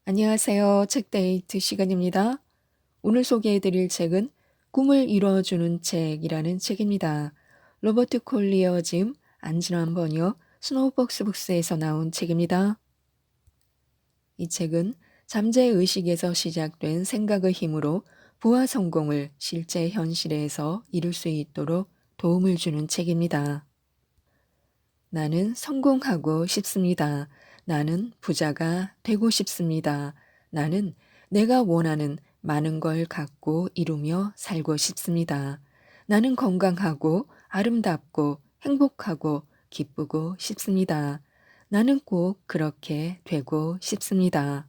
안녕하세요. 책데이트 시간입니다. 오늘 소개해드릴 책은 꿈을 이뤄주는 책이라는 책입니다. 로버트 콜리어 짐, 안진환 번역, 스노우박스 북스에서 나온 책입니다. 이 책은 잠재의식에서 시작된 생각의 힘으로 부와 성공을 실제 현실에서 이룰 수 있도록 도움을 주는 책입니다. 나는 성공하고 싶습니다. 나는 부자가 되고 싶습니다. 나는 내가 원하는 많은 걸 갖고 이루며 살고 싶습니다. 나는 건강하고 아름답고 행복하고 기쁘고 싶습니다. 나는 꼭 그렇게 되고 싶습니다.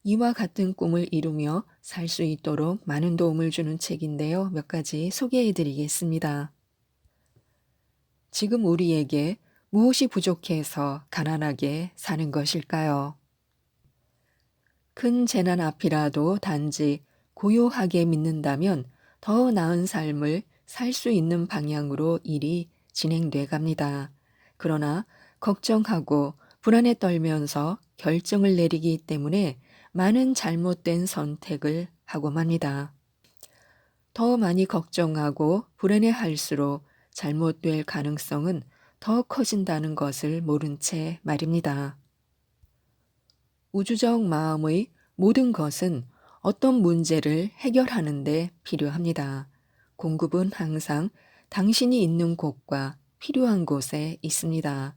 이와 같은 꿈을 이루며 살 수 있도록 많은 도움을 주는 책인데요. 몇 가지 소개해 드리겠습니다. 지금 우리에게 무엇이 부족해서 가난하게 사는 것일까요? 큰 재난 앞이라도 단지 고요하게 믿는다면 더 나은 삶을 살 수 있는 방향으로 일이 진행돼 갑니다. 그러나 걱정하고 불안에 떨면서 결정을 내리기 때문에 많은 잘못된 선택을 하고 맙니다. 더 많이 걱정하고 불안해할수록 잘못될 가능성은 더 커진다는 것을 모른 채 말입니다. 우주적 마음의 모든 것은 어떤 문제를 해결하는 데 필요합니다. 공급은 항상 당신이 있는 곳과 필요한 곳에 있습니다.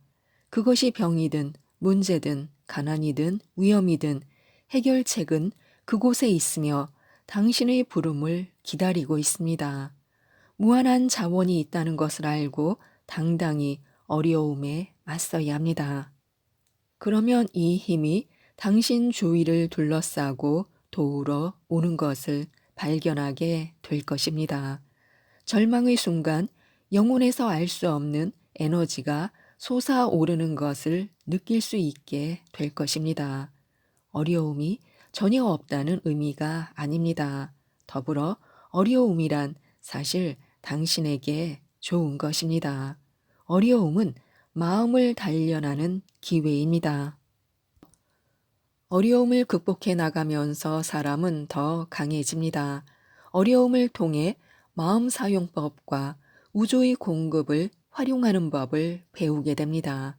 그것이 병이든 문제든 가난이든 위험이든 해결책은 그곳에 있으며 당신의 부름을 기다리고 있습니다. 무한한 자원이 있다는 것을 알고 당당히 어려움에 맞서야 합니다. 그러면 이 힘이 당신 주위를 둘러싸고 도우러 오는 것을 발견하게 될 것입니다. 절망의 순간 영혼에서 알 수 없는 에너지가 솟아오르는 것을 느낄 수 있게 될 것입니다. 어려움이 전혀 없다는 의미가 아닙니다. 더불어 어려움이란 사실 당신에게 좋은 것입니다. 어려움은 마음을 단련하는 기회입니다. 어려움을 극복해 나가면서 사람은 더 강해집니다. 어려움을 통해 마음 사용법과 우주의 공급을 활용하는 법을 배우게 됩니다.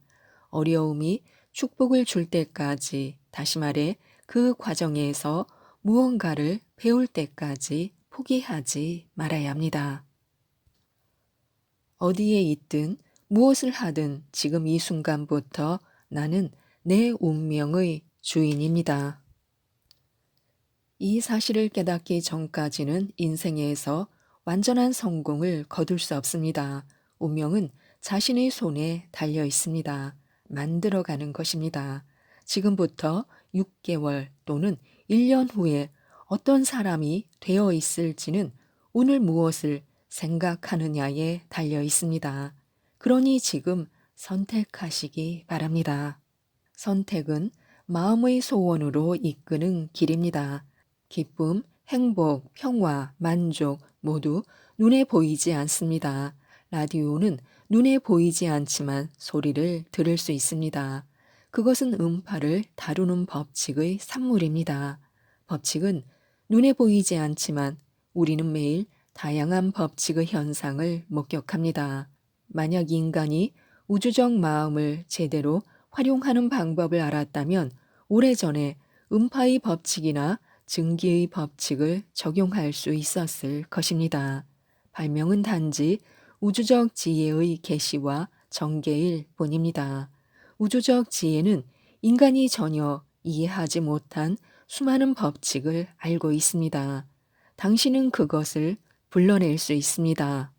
어려움이 축복을 줄 때까지, 다시 말해 그 과정에서 무언가를 배울 때까지 포기하지 말아야 합니다. 어디에 있든 무엇을 하든 지금 이 순간부터 나는 내 운명의 주인입니다. 이 사실을 깨닫기 전까지는 인생에서 완전한 성공을 거둘 수 없습니다. 운명은 자신의 손에 달려 있습니다. 만들어가는 것입니다. 지금부터 6개월 또는 1년 후에 어떤 사람이 되어 있을지는 오늘 무엇을 생각하느냐에 달려 있습니다. 그러니 지금 선택하시기 바랍니다. 선택은 마음의 소원으로 이끄는 길입니다. 기쁨, 행복, 평화, 만족 모두 눈에 보이지 않습니다. 라디오는 눈에 보이지 않지만 소리를 들을 수 있습니다. 그것은 음파를 다루는 법칙의 산물입니다. 법칙은 눈에 보이지 않지만 우리는 매일 다양한 법칙의 현상을 목격합니다. 만약 인간이 우주적 마음을 제대로 활용하는 방법을 알았다면 오래전에 음파의 법칙이나 증기의 법칙을 적용할 수 있었을 것입니다. 발명은 단지 우주적 지혜의 계시와 전개일 뿐입니다. 우주적 지혜는 인간이 전혀 이해하지 못한 수많은 법칙을 알고 있습니다. 당신은 그것을 불러낼 수 있습니다.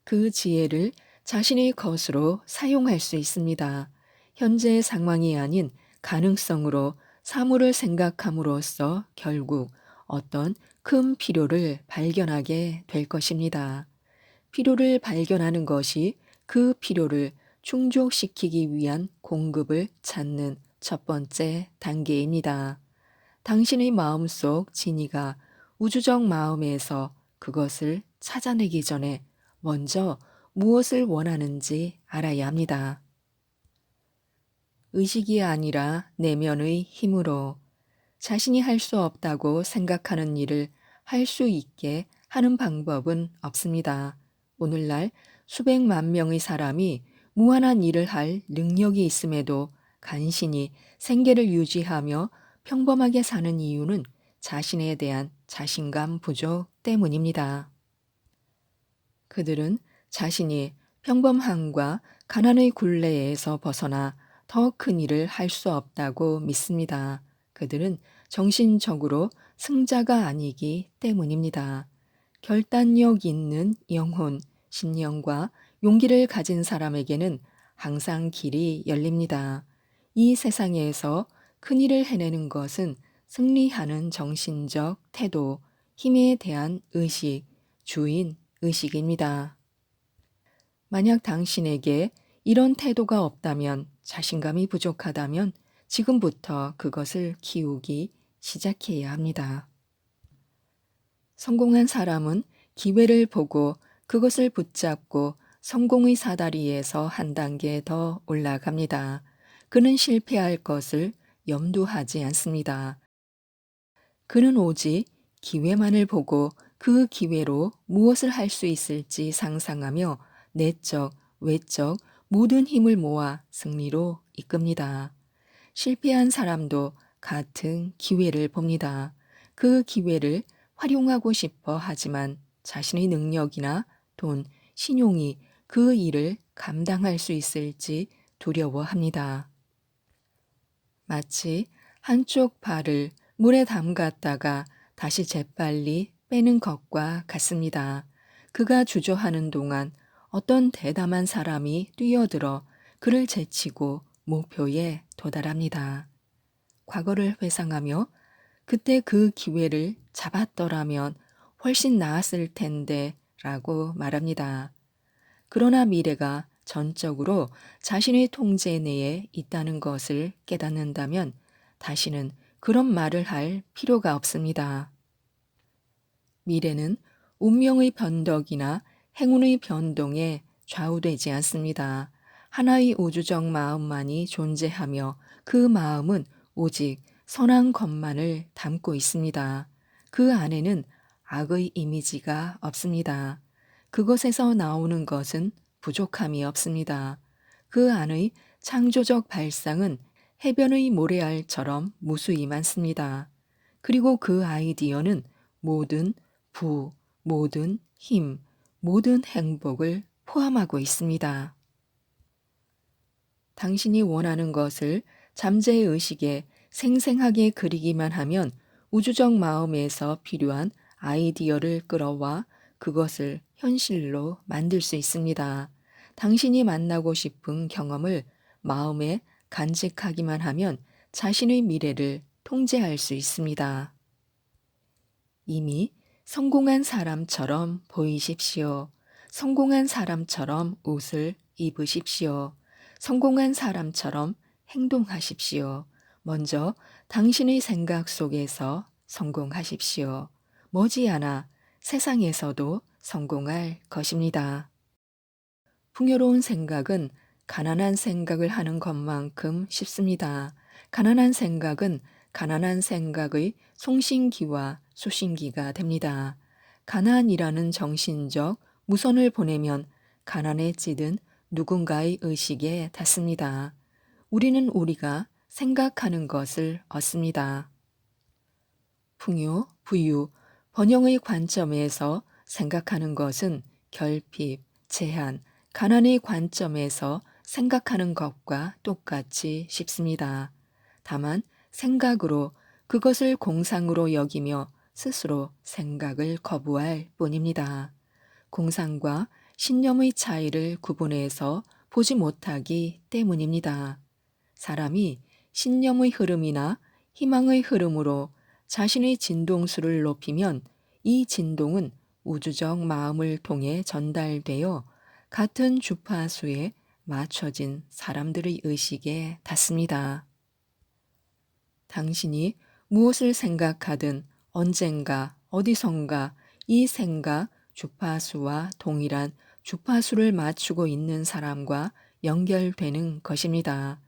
그 지혜를 자신의 것으로 사용할 수 있습니다. 현재 상황이 아닌 가능성으로 사물을 생각함으로써 결국 어떤 큰 필요를 발견하게 될 것입니다. 필요를 발견하는 것이 그 필요를 충족시키기 위한 공급을 찾는 첫 번째 단계입니다. 당신의 마음속 진이가 우주적 마음에서 그것을 찾아내기 전에 먼저 무엇을 원하는지 알아야 합니다. 의식이 아니라 내면의 힘으로 자신이 할 수 없다고 생각하는 일을 할 수 있게 하는 방법은 없습니다. 오늘날 수백만 명의 사람이 무한한 일을 할 능력이 있음에도 간신히 생계를 유지하며 평범하게 사는 이유는 자신에 대한 자신감 부족 때문입니다. 그들은 자신이 평범함과 가난의 굴레에서 벗어나 더 큰 일을 할 수 없다고 믿습니다. 그들은 정신적으로 승자가 아니기 때문입니다. 결단력 있는 영혼, 신념과 용기를 가진 사람에게는 항상 길이 열립니다. 이 세상에서 큰 일을 해내는 것은 승리하는 정신적 태도, 힘에 대한 의식, 주인 의식입니다. 만약 당신에게 이런 태도가 없다면, 자신감이 부족하다면 지금부터 그것을 키우기 시작해야 합니다. 성공한 사람은 기회를 보고 그것을 붙잡고 성공의 사다리에서 한 단계 더 올라갑니다. 그는 실패할 것을 염두하지 않습니다. 그는 오직 기회만을 보고 그 기회로 무엇을 할 수 있을지 상상하며 내적, 외적 모든 힘을 모아 승리로 이끕니다. 실패한 사람도 같은 기회를 봅니다. 그 기회를 활용하고 싶어 하지만 자신의 능력이나 돈, 신용이 그 일을 감당할 수 있을지 두려워합니다. 마치 한쪽 발을 물에 담갔다가 다시 재빨리 빼는 것과 같습니다. 그가 주저하는 동안 어떤 대담한 사람이 뛰어들어 그를 제치고 목표에 도달합니다. 과거를 회상하며 그때 그 기회를 잡았더라면 훨씬 나았을 텐데 라고 말합니다. 그러나 미래가 전적으로 자신의 통제 내에 있다는 것을 깨닫는다면 다시는 그런 말을 할 필요가 없습니다. 미래는 운명의 변덕이나 행운의 변동에 좌우되지 않습니다. 하나의 우주적 마음만이 존재하며 그 마음은 오직 선한 것만을 담고 있습니다. 그 안에는 악의 이미지가 없습니다. 그것에서 나오는 것은 부족함이 없습니다. 그 안의 창조적 발상은 해변의 모래알처럼 무수히 많습니다. 그리고 그 아이디어는 모든 부, 모든 힘, 모든 행복을 포함하고 있습니다. 당신이 원하는 것을 잠재의식에 생생하게 그리기만 하면 우주적 마음에서 필요한 아이디어를 끌어와 그것을 현실로 만들 수 있습니다. 당신이 만나고 싶은 경험을 마음에 간직하기만 하면 자신의 미래를 통제할 수 있습니다. 이미 성공한 사람처럼 보이십시오. 성공한 사람처럼 옷을 입으십시오. 성공한 사람처럼 행동하십시오. 먼저 당신의 생각 속에서 성공하십시오. 머지않아 세상에서도 성공할 것입니다. 풍요로운 생각은 가난한 생각을 하는 것만큼 쉽습니다. 가난한 생각은 가난한 생각의 송신기와 수신기가 됩니다. 가난이라는 정신적 무선을 보내면 가난에 찌든 누군가의 의식에 닿습니다. 우리는 우리가 생각하는 것을 얻습니다. 풍요, 부유, 번영의 관점에서 생각하는 것은 결핍, 제한, 가난의 관점에서 생각하는 것과 똑같이 쉽습니다. 다만 생각으로 그것을 공상으로 여기며 스스로 생각을 거부할 뿐입니다. 공상과 신념의 차이를 구분해서 보지 못하기 때문입니다. 사람이 신념의 흐름이나 희망의 흐름으로 자신의 진동수를 높이면 이 진동은 우주적 마음을 통해 전달되어 같은 주파수에 맞춰진 사람들의 의식에 닿습니다. 당신이 무엇을 생각하든 언젠가 어디선가 이 생각 주파수와 동일한 주파수를 맞추고 있는 사람과 연결되는 것입니다.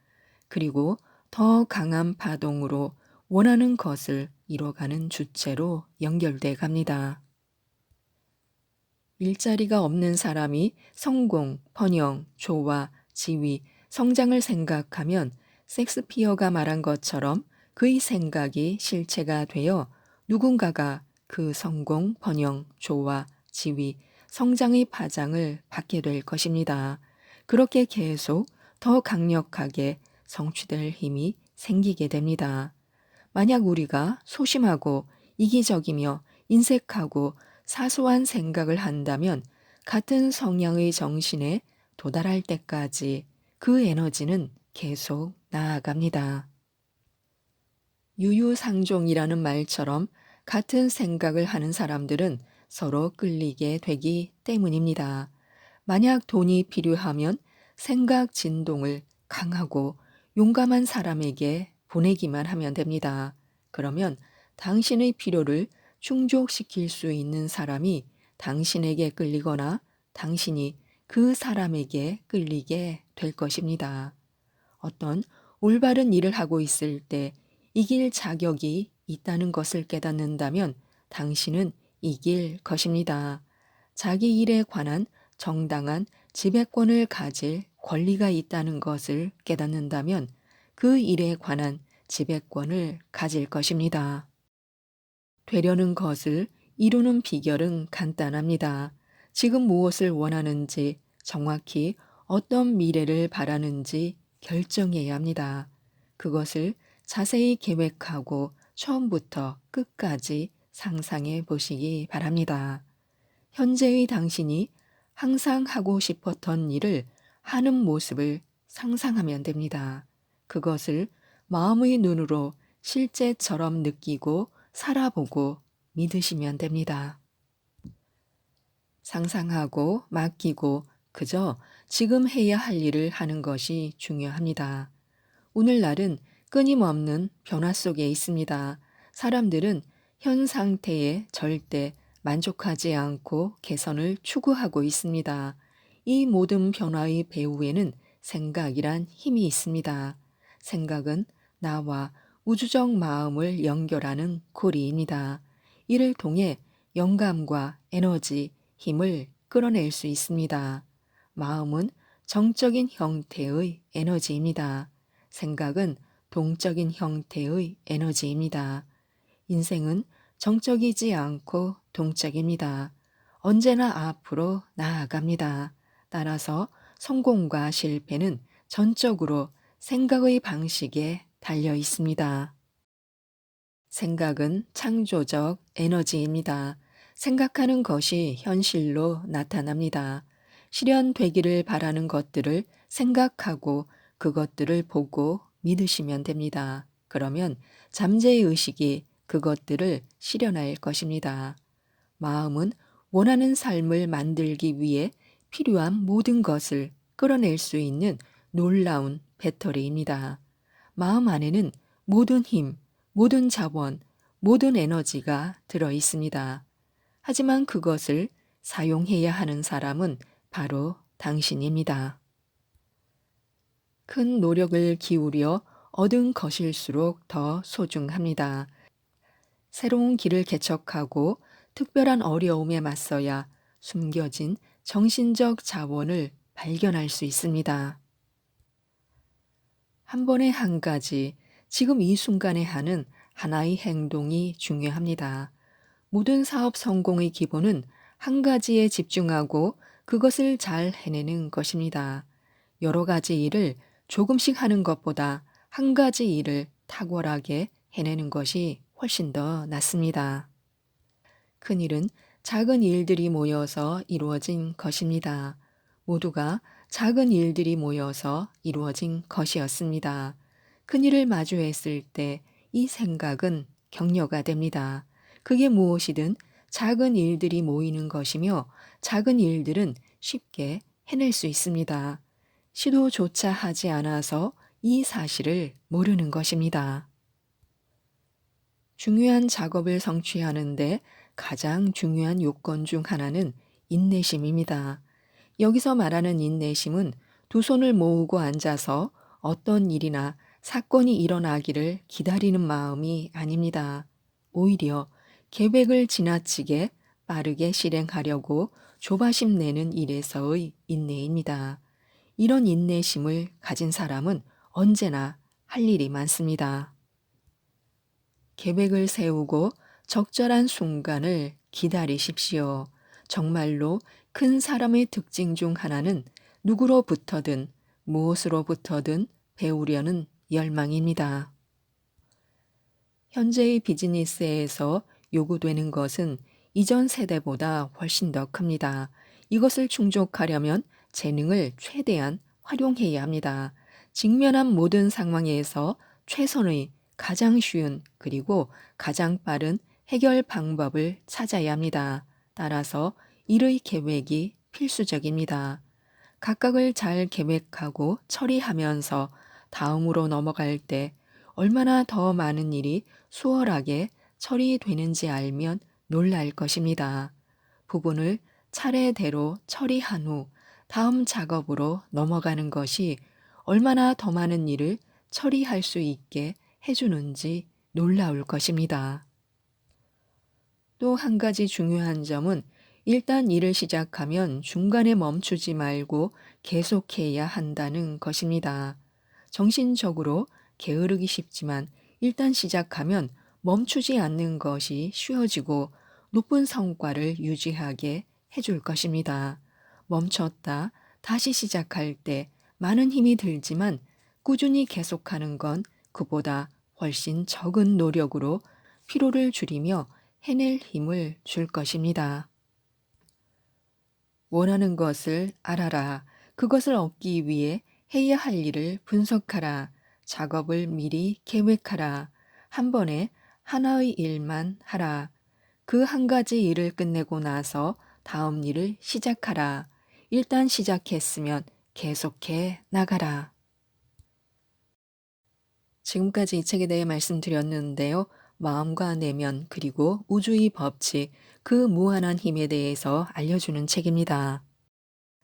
그리고 더 강한 파동으로 원하는 것을 이뤄가는 주체로 연결돼 갑니다. 일자리가 없는 사람이 성공, 번영, 조화, 지위, 성장을 생각하면 섹스피어가 말한 것처럼 그의 생각이 실체가 되어 누군가가 그 성공, 번영, 조화, 지위, 성장의 파장을 받게 될 것입니다. 그렇게 계속 더 강력하게 성취될 힘이 생기게 됩니다. 만약 우리가 소심하고 이기적이며 인색하고 사소한 생각을 한다면 같은 성향의 정신에 도달할 때까지 그 에너지는 계속 나아갑니다. 유유상종이라는 말처럼 같은 생각을 하는 사람들은 서로 끌리게 되기 때문입니다. 만약 돈이 필요하면 생각 진동을 강하고 용감한 사람에게 보내기만 하면 됩니다. 그러면 당신의 필요를 충족시킬 수 있는 사람이 당신에게 끌리거나 당신이 그 사람에게 끌리게 될 것입니다. 어떤 올바른 일을 하고 있을 때 이길 자격이 있다는 것을 깨닫는다면 당신은 이길 것입니다. 자기 일에 관한 정당한 지배권을 가질 권리가 있다는 것을 깨닫는다면 그 일에 관한 지배권을 가질 것입니다. 되려는 것을 이루는 비결은 간단합니다. 지금 무엇을 원하는지, 정확히 어떤 미래를 바라는지 결정해야 합니다. 그것을 자세히 계획하고 처음부터 끝까지 상상해 보시기 바랍니다. 현재의 당신이 항상 하고 싶었던 일을 하는 모습을 상상하면 됩니다. 그것을 마음의 눈으로 실제처럼 느끼고 살아보고 믿으시면 됩니다. 상상하고 맡기고 그저 지금 해야 할 일을 하는 것이 중요합니다. 오늘날은 끊임없는 변화 속에 있습니다. 사람들은 현 상태에 절대 만족하지 않고 개선을 추구하고 있습니다. 이 모든 변화의 배후에는 생각이란 힘이 있습니다. 생각은 나와 우주적 마음을 연결하는 고리입니다. 이를 통해 영감과 에너지, 힘을 끌어낼 수 있습니다. 마음은 정적인 형태의 에너지입니다. 생각은 동적인 형태의 에너지입니다. 인생은 정적이지 않고 동적입니다. 언제나 앞으로 나아갑니다. 따라서 성공과 실패는 전적으로 생각의 방식에 달려 있습니다. 생각은 창조적 에너지입니다. 생각하는 것이 현실로 나타납니다. 실현되기를 바라는 것들을 생각하고 그것들을 보고 믿으시면 됩니다. 그러면 잠재의식이 그것들을 실현할 것입니다. 마음은 원하는 삶을 만들기 위해 필요한 모든 것을 끌어낼 수 있는 놀라운 배터리입니다. 마음 안에는 모든 힘, 모든 자원, 모든 에너지가 들어 있습니다. 하지만 그것을 사용해야 하는 사람은 바로 당신입니다. 큰 노력을 기울여 얻은 것일수록 더 소중합니다. 새로운 길을 개척하고 특별한 어려움에 맞서야 숨겨진 정신적 자원을 발견할 수 있습니다. 한 번에 한 가지, 지금 이 순간에 하는 하나의 행동이 중요합니다. 모든 사업 성공의 기본은 한 가지에 집중하고 그것을 잘 해내는 것입니다. 여러 가지 일을 조금씩 하는 것보다 한 가지 일을 탁월하게 해내는 것이 훨씬 더 낫습니다. 큰 일은 작은 일들이 모여서 이루어진 것입니다. 모두가 작은 일들이 모여서 이루어진 것이었습니다. 큰 일을 마주했을 때 이 생각은 격려가 됩니다. 그게 무엇이든 작은 일들이 모이는 것이며 작은 일들은 쉽게 해낼 수 있습니다. 시도조차 하지 않아서 이 사실을 모르는 것입니다. 중요한 작업을 성취하는데 가장 중요한 요건 중 하나는 인내심입니다. 여기서 말하는 인내심은 두 손을 모으고 앉아서 어떤 일이나 사건이 일어나기를 기다리는 마음이 아닙니다. 오히려 계획을 지나치게 빠르게 실행하려고 조바심 내는 일에서의 인내입니다. 이런 인내심을 가진 사람은 언제나 할 일이 많습니다. 계획을 세우고 적절한 순간을 기다리십시오. 정말로 큰 사람의 특징 중 하나는 누구로부터든 무엇으로부터든 배우려는 열망입니다. 현재의 비즈니스에서 요구되는 것은 이전 세대보다 훨씬 더 큽니다. 이것을 충족하려면 재능을 최대한 활용해야 합니다. 직면한 모든 상황에서 최선의 가장 쉬운 그리고 가장 빠른 해결 방법을 찾아야 합니다. 따라서 일의 계획이 필수적입니다. 각각을 잘 계획하고 처리하면서 다음으로 넘어갈 때 얼마나 더 많은 일이 수월하게 처리되는지 알면 놀랄 것입니다. 부분을 차례대로 처리한 후 다음 작업으로 넘어가는 것이 얼마나 더 많은 일을 처리할 수 있게 해주는지 놀라울 것입니다. 또 한 가지 중요한 점은 일단 일을 시작하면 중간에 멈추지 말고 계속해야 한다는 것입니다. 정신적으로 게으르기 쉽지만 일단 시작하면 멈추지 않는 것이 쉬워지고 높은 성과를 유지하게 해줄 것입니다. 멈췄다 다시 시작할 때 많은 힘이 들지만 꾸준히 계속하는 건 그보다 훨씬 적은 노력으로 피로를 줄이며 해낼 힘을 줄 것입니다. 원하는 것을 알아라. 그것을 얻기 위해 해야 할 일을 분석하라. 작업을 미리 계획하라. 한 번에 하나의 일만 하라. 그 한 가지 일을 끝내고 나서 다음 일을 시작하라. 일단 시작했으면 계속해 나가라. 지금까지 이 책에 대해 말씀드렸는데요. 마음과 내면 그리고 우주의 법칙, 그 무한한 힘에 대해서 알려주는 책입니다.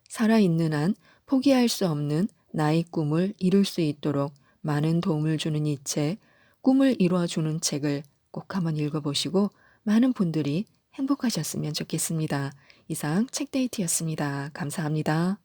살아있는 한 포기할 수 없는 나의 꿈을 이룰 수 있도록 많은 도움을 주는 이 책, 꿈을 이루어주는 책을 꼭 한번 읽어보시고 많은 분들이 행복하셨으면 좋겠습니다. 이상 책데이트였습니다. 감사합니다.